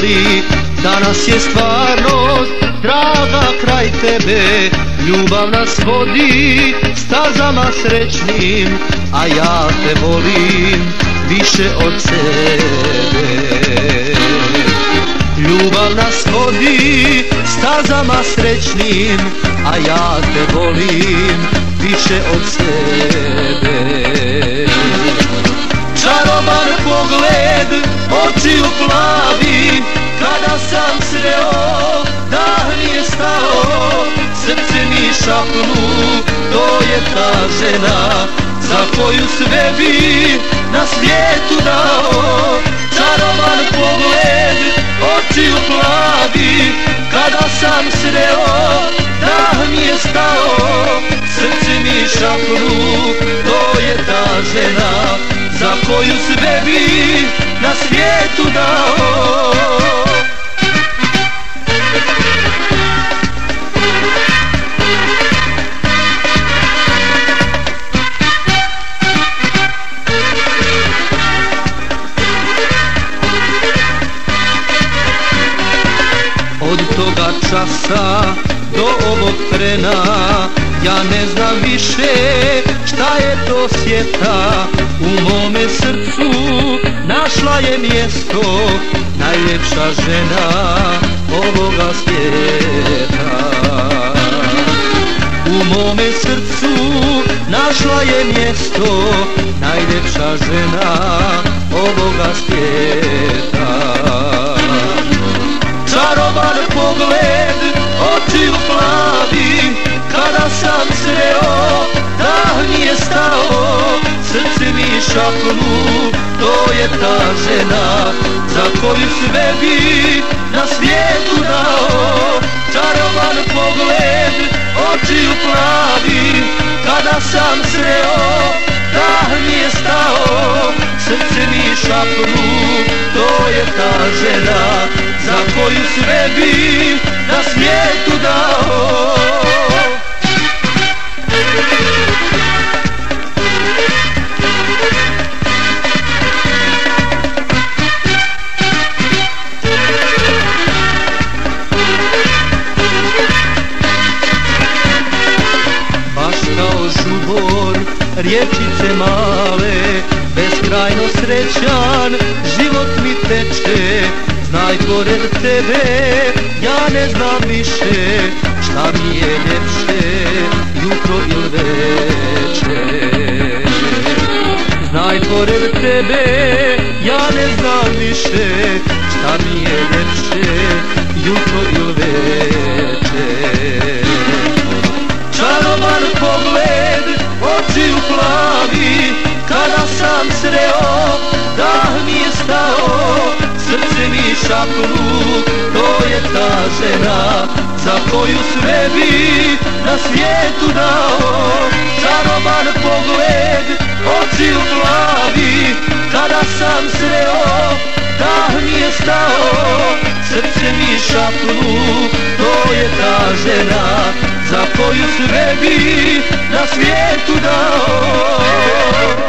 voli. Danas je stvarnost draga kraj tebe, ljubav nas vodi stazama srećnim, a ja te volim više od sebe. Ljubav nas vodi stazama srećnim, a ja te volim više od sebe. Čaroban pogled, očiju plavi, kada sam sreo, dah mi je stao, srce mi šapnu, to je ta žena za koju sve bi na svijetu dao. Čaroban pogled, očiju plavi, kada sam sreo, dah mi je stao, srce mi šapnu, to je ta žena za koju sve bi na svijetu dao. Od toga časa do ovog trena ja ne znam više šta je to sjeta. U mome srcu našla je mjesto najljepša žena ovoga svijeta. U mome srcu našla je mjesto najljepša žena ovoga svijeta. Čaroban pogled, očiju plavi, kada sam sreo, dah mi je stao, srce mi šapnu, to je ta žena za koju sve bi na svijetu dao. Čaroban pogled, očiju plavi, kada sam sreo, dah mi je stao, srce mi šapnu, to je ta žena za koju sve bi na svijetu dao. Baš kao žubor, riječice male, beskrajno srećan život mi teče. Znaj, pored tebe ja ne znam više šta mi je ljepše, jutro ili večer. Znaj, pored tebe ja ne znam više šta mi je ljepše, jutro ili večer. Čaroban pogled, očiju plavi, kada sam sreo, dah mi je stao, srce mi šapnu, to je ta žena za koju sve bi na svijetu dao. Čaroban pogled, očiju plavi, kada sam sreo, dah mi je stao, srce mi šapnu, to je ta žena za koju sve bi na svijetu dao.